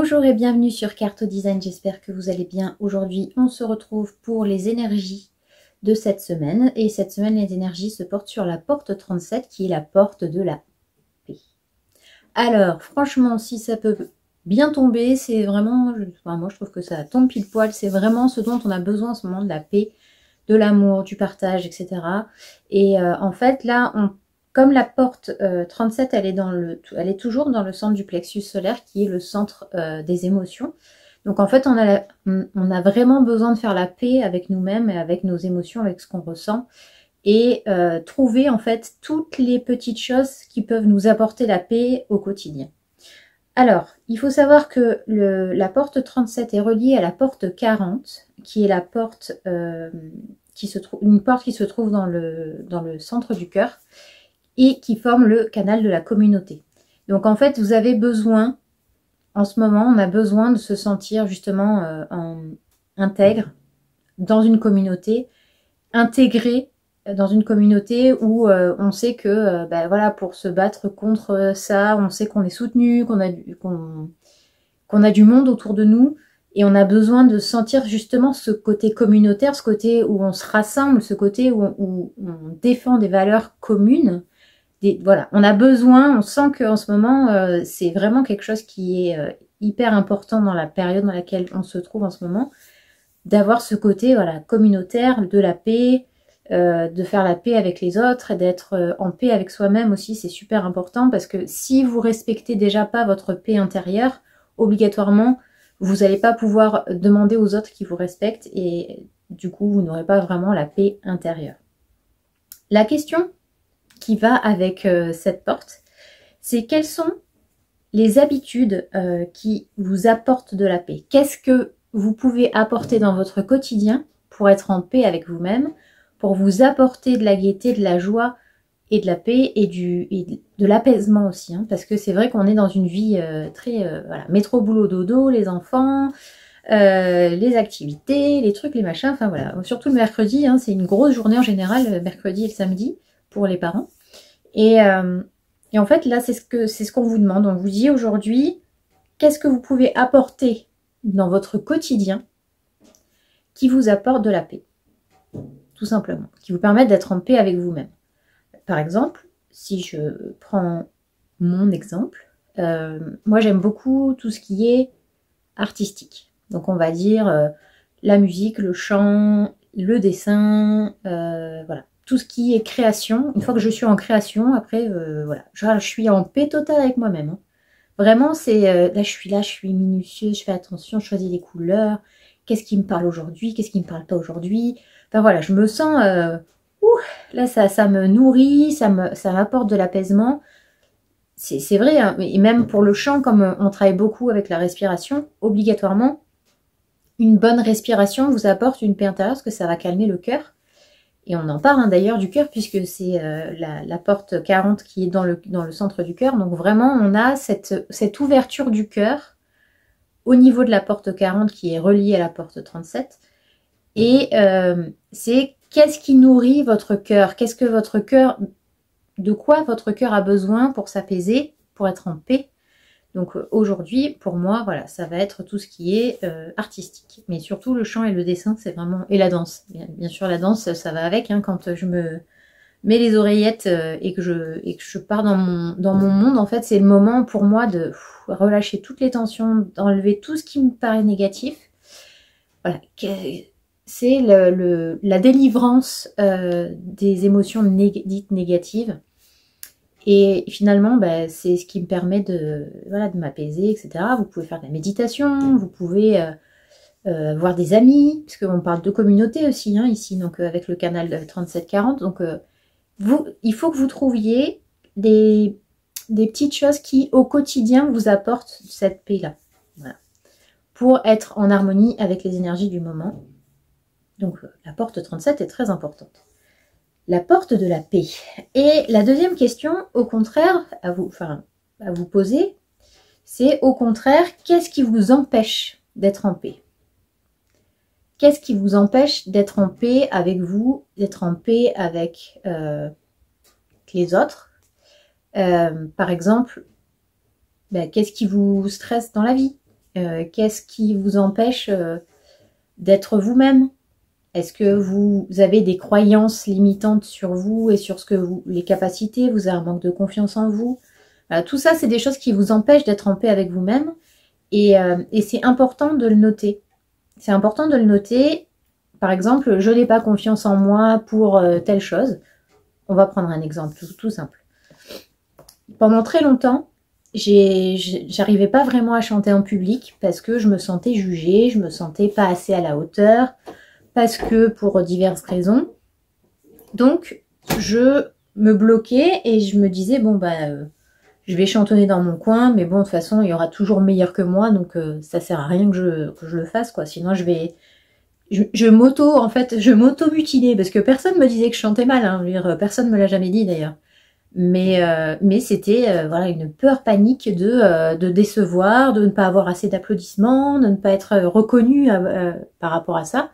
Bonjour et bienvenue sur Carto Design, j'espère que vous allez bien. Aujourd'hui, on se retrouve pour les énergies de cette semaine. Et cette semaine, les énergies se portent sur la porte 37 qui est la porte de la paix. Alors, franchement, si ça peut bien tomber, c'est vraiment, moi je trouve que ça tombe pile poil, c'est vraiment ce dont on a besoin en ce moment, de la paix, de l'amour, du partage, etc. Et en fait, là, comme la porte 37, elle est toujours dans le centre du plexus solaire, qui est le centre des émotions. Donc en fait, on a vraiment besoin de faire la paix avec nous-mêmes et avec nos émotions, avec ce qu'on ressent, et trouver en fait toutes les petites choses qui peuvent nous apporter la paix au quotidien. Alors, il faut savoir que la porte 37 est reliée à la porte 40, qui est la porte une porte qui se trouve dans le centre du cœur et qui forme le canal de la communauté. Donc en fait, vous avez besoin, en ce moment, on a besoin de se sentir justement intègre dans une communauté, intégré dans une communauté où on sait que voilà, pour se battre contre ça, on sait qu'on est soutenu, qu'on a du monde autour de nous, et on a besoin de sentir justement ce côté communautaire, ce côté où on se rassemble, ce côté où on défend des valeurs communes. Voilà, on a besoin, on sent qu'en ce moment, c'est vraiment quelque chose qui est hyper important dans la période dans laquelle on se trouve en ce moment, d'avoir ce côté voilà, communautaire, de la paix, de faire la paix avec les autres et d'être en paix avec soi-même aussi, c'est super important, parce que si vous respectez déjà pas votre paix intérieure, obligatoirement, vous n'allez pas pouvoir demander aux autres qui vous respectent, et du coup, vous n'aurez pas vraiment la paix intérieure. La question qui va avec cette porte, c'est quelles sont les habitudes qui vous apportent de la paix. Qu'est-ce que vous pouvez apporter dans votre quotidien pour être en paix avec vous-même, pour vous apporter de la gaieté, de la joie et de la paix et de l'apaisement aussi, hein, parce que c'est vrai qu'on est dans une vie très voilà, métro boulot dodo, les enfants, les activités, les trucs, les machins, enfin voilà, surtout le mercredi, hein, c'est une grosse journée en général, le mercredi et le samedi pour les parents. Et en fait, là, c'est ce qu'on vous demande. On vous dit aujourd'hui, qu'est-ce que vous pouvez apporter dans votre quotidien qui vous apporte de la paix, tout simplement, qui vous permet d'être en paix avec vous-même. Par exemple, si je prends mon exemple, moi j'aime beaucoup tout ce qui est artistique. Donc on va dire la musique, le chant, le dessin, voilà. Tout ce qui est création, une fois que je suis en création, après, voilà, je suis en paix totale avec moi-même. Hein. Vraiment, c'est là, je suis minutieuse, je fais attention, je choisis les couleurs, qu'est-ce qui me parle aujourd'hui, qu'est-ce qui me parle pas aujourd'hui. Enfin voilà, je me sens, là, ça me nourrit, ça m'apporte de l'apaisement. C'est vrai, hein, et même pour le chant, comme on travaille beaucoup avec la respiration, obligatoirement, une bonne respiration vous apporte une paix intérieure, parce que ça va calmer le cœur. Et on en parle hein, d'ailleurs du cœur, puisque c'est la porte 40 qui est dans le centre du cœur. Donc vraiment, on a cette ouverture du cœur au niveau de la porte 40 qui est reliée à la porte 37. Et c'est qu'est-ce qui nourrit votre cœur? Qu'est-ce que votre cœur, de quoi votre cœur a besoin pour s'apaiser, pour être en paix? Donc aujourd'hui, pour moi, voilà, ça va être tout ce qui est artistique. Mais surtout le chant et le dessin, c'est vraiment... Et la danse. Bien sûr, la danse, ça va avec. Hein, quand je me mets les oreillettes et que je pars dans mon monde, en fait, c'est le moment pour moi de relâcher toutes les tensions, d'enlever tout ce qui me paraît négatif. Voilà. C'est la délivrance des émotions dites négatives. Et finalement, c'est ce qui me permet de m'apaiser, etc. Vous pouvez faire de la méditation, vous pouvez voir des amis, parce qu'on parle de communauté aussi, hein, ici, donc avec le canal 3740. Donc, il faut que vous trouviez des petites choses qui, au quotidien, vous apportent cette paix-là. Voilà. Pour être en harmonie avec les énergies du moment. Donc, la porte 37 est très importante. La porte de la paix. Et la deuxième question, au contraire, à vous poser, c'est au contraire, qu'est-ce qui vous empêche d'être en paix? Qu'est-ce qui vous empêche d'être en paix avec vous, d'être en paix avec les autres? Par exemple, qu'est-ce qui vous stresse dans la vie? Qu'est-ce qui vous empêche d'être vous-même? Est-ce que vous avez des croyances limitantes sur vous et sur les capacités? Vous avez un manque de confiance en vous? Voilà, tout ça, c'est des choses qui vous empêchent d'être en paix avec vous-même. Et c'est important de le noter. C'est important de le noter. Par exemple, je n'ai pas confiance en moi pour telle chose. On va prendre un exemple tout simple. Pendant très longtemps, j'arrivais pas vraiment à chanter en public parce que je me sentais jugée, je me sentais pas assez à la hauteur, parce que pour diverses raisons. Donc, je me bloquais et je me disais, bon, je vais chantonner dans mon coin, mais bon, de toute façon, il y aura toujours meilleur que moi, donc ça sert à rien que je le fasse, quoi. Sinon, je m'auto-mutilais, parce que personne me disait que je chantais mal, hein. Je veux dire, personne me l'a jamais dit, d'ailleurs. Mais c'était voilà, une peur panique de décevoir, de ne pas avoir assez d'applaudissements, de ne pas être reconnue par rapport à ça.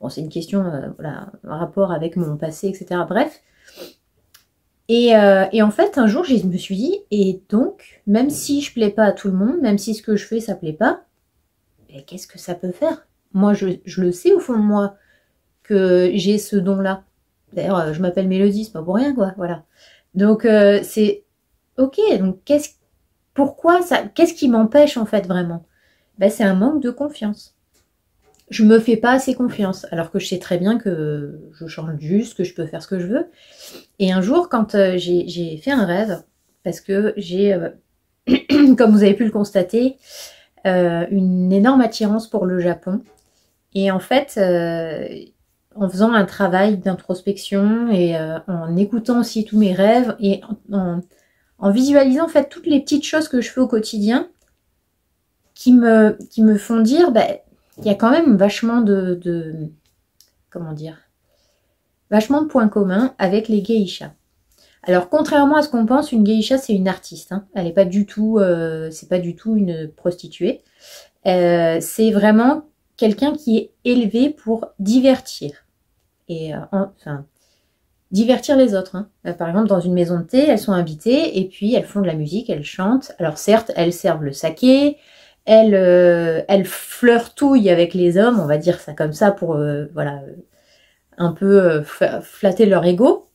Bon, c'est une question, voilà, un rapport avec mon passé, etc. Bref. Et en fait, un jour, je me suis dit, et donc, même si je plais pas à tout le monde, même si ce que je fais, ça plaît pas, qu'est-ce que ça peut faire? Moi, je le sais au fond de moi que j'ai ce don-là. D'ailleurs, je m'appelle Mélodie, c'est pas pour rien, quoi. Voilà. Donc, c'est ok. Donc, qu'est-ce qui m'empêche en fait vraiment? C'est un manque de confiance. Je me fais pas assez confiance, alors que je sais très bien que je chante juste, que je peux faire ce que je veux. Et un jour, quand j'ai fait un rêve, parce que j'ai, comme vous avez pu le constater, une énorme attirance pour le Japon. Et en fait, en faisant un travail d'introspection et en écoutant aussi tous mes rêves et en visualisant en fait toutes les petites choses que je fais au quotidien qui me font dire, il y a quand même vachement comment dire, vachement de points communs avec les geishas. Alors, contrairement à ce qu'on pense, une geisha, c'est une artiste. Hein. Elle n'est pas du tout, c'est pas du tout une prostituée. C'est vraiment quelqu'un qui est élevé pour divertir. Et enfin, divertir les autres. Hein. Par exemple, dans une maison de thé, elles sont invitées et puis elles font de la musique, elles chantent. Alors certes, elles servent le saké, elles flirtouillent avec les hommes, on va dire ça comme ça pour voilà, un peu flatter leur ego.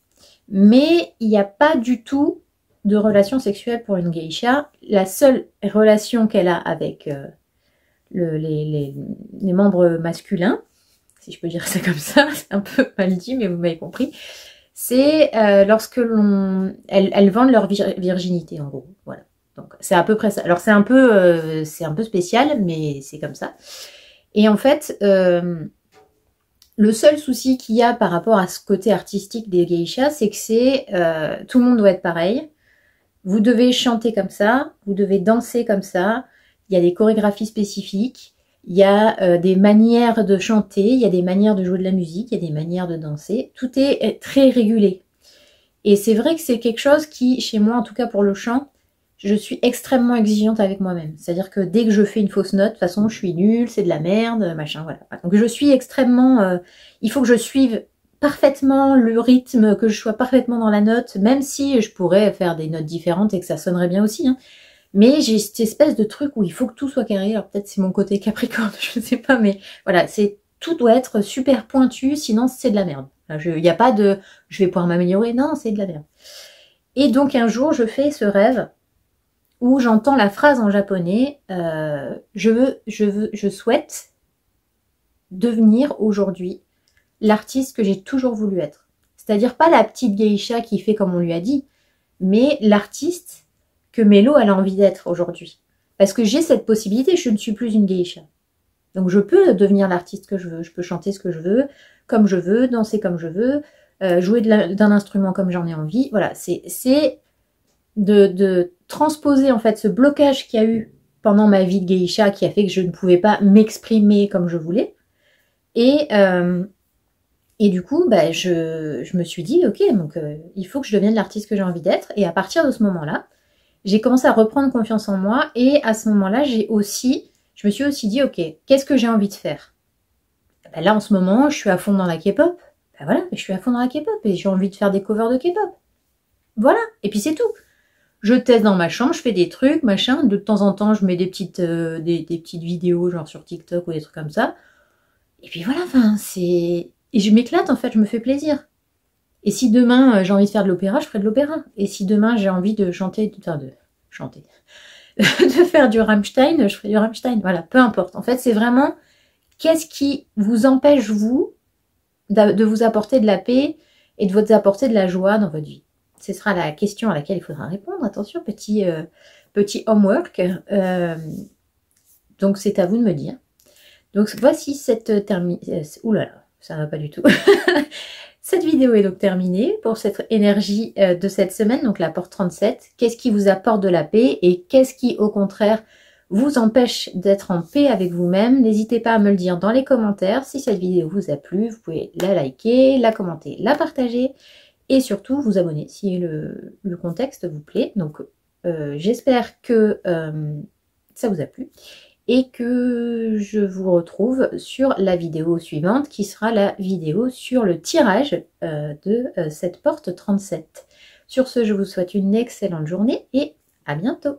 Mais il n'y a pas du tout de relation sexuelle pour une geisha. La seule relation qu'elle a avec les membres masculins, si je peux dire ça comme ça, c'est un peu mal dit, mais vous m'avez compris, c'est lorsque elles vendent leur virginité, en gros. Voilà. Donc c'est à peu près ça. Alors c'est un peu spécial, mais c'est comme ça. Et en fait, le seul souci qu'il y a par rapport à ce côté artistique des geishas, c'est que tout le monde doit être pareil. Vous devez chanter comme ça, vous devez danser comme ça. Il y a des chorégraphies spécifiques, il y a des manières de chanter, il y a des manières de jouer de la musique, il y a des manières de danser. Tout est très régulé. Et c'est vrai que c'est quelque chose qui, chez moi, en tout cas pour le chant, je suis extrêmement exigeante avec moi-même. C'est-à-dire que dès que je fais une fausse note, de toute façon, je suis nulle, c'est de la merde, machin, voilà. Donc je suis extrêmement... il faut que je suive parfaitement le rythme, que je sois parfaitement dans la note, même si je pourrais faire des notes différentes et que ça sonnerait bien aussi. Hein. Mais j'ai cette espèce de truc où il faut que tout soit carré. Alors peut-être c'est mon côté capricorne, je ne sais pas, mais voilà, tout doit être super pointu, sinon c'est de la merde. Il n'y a pas de « je vais pouvoir m'améliorer », non, c'est de la merde. Et donc un jour, je fais ce rêve où j'entends la phrase en japonais je souhaite devenir aujourd'hui l'artiste que j'ai toujours voulu être. C'est-à-dire pas la petite geisha qui fait comme on lui a dit, mais l'artiste que Mélo elle a envie d'être aujourd'hui. Parce que j'ai cette possibilité, je ne suis plus une geisha. Donc je peux devenir l'artiste que je veux, je peux chanter ce que je veux, comme je veux, danser comme je veux, jouer d'un instrument comme j'en ai envie. Voilà, c'est de transposer en fait ce blocage qu'il y a eu pendant ma vie de geisha qui a fait que je ne pouvais pas m'exprimer comme je voulais. Et du coup, je me suis dit, ok, donc il faut que je devienne l'artiste que j'ai envie d'être. Et à partir de ce moment-là, j'ai commencé à reprendre confiance en moi. Et à ce moment-là, je me suis aussi dit, ok, qu'est-ce que j'ai envie de faire? Là, en ce moment, je suis à fond dans la K-pop. Voilà, je suis à fond dans la K-pop et j'ai envie de faire des covers de K-pop. Voilà, et puis c'est tout. je teste dans ma chambre, je fais des trucs, machin. De temps en temps, je mets des petites vidéos, genre sur TikTok ou des trucs comme ça. Et puis voilà, enfin, c'est... Et je m'éclate, en fait, je me fais plaisir. Et si demain, j'ai envie de faire de l'opéra, je ferai de l'opéra. Et si demain, j'ai envie de chanter, de faire du Rammstein, je ferai du Rammstein. Voilà, peu importe. En fait, c'est vraiment qu'est-ce qui vous empêche, vous, de vous apporter de la paix et de vous apporter de la joie dans votre vie. Ce sera la question à laquelle il faudra répondre. Attention, petit homework. Donc, c'est à vous de me dire. Donc, voici cette oulala, ça va pas du tout. Cette vidéo est donc terminée pour cette énergie de cette semaine, donc la porte 37. Qu'est-ce qui vous apporte de la paix et qu'est-ce qui, au contraire, vous empêche d'être en paix avec vous-même? N'hésitez pas à me le dire dans les commentaires. Si cette vidéo vous a plu, vous pouvez la liker, la commenter, la partager et surtout vous abonner si le contexte vous plaît. Donc, j'espère que ça vous a plu et que je vous retrouve sur la vidéo suivante qui sera la vidéo sur le tirage de cette porte 37. Sur ce, je vous souhaite une excellente journée et à bientôt.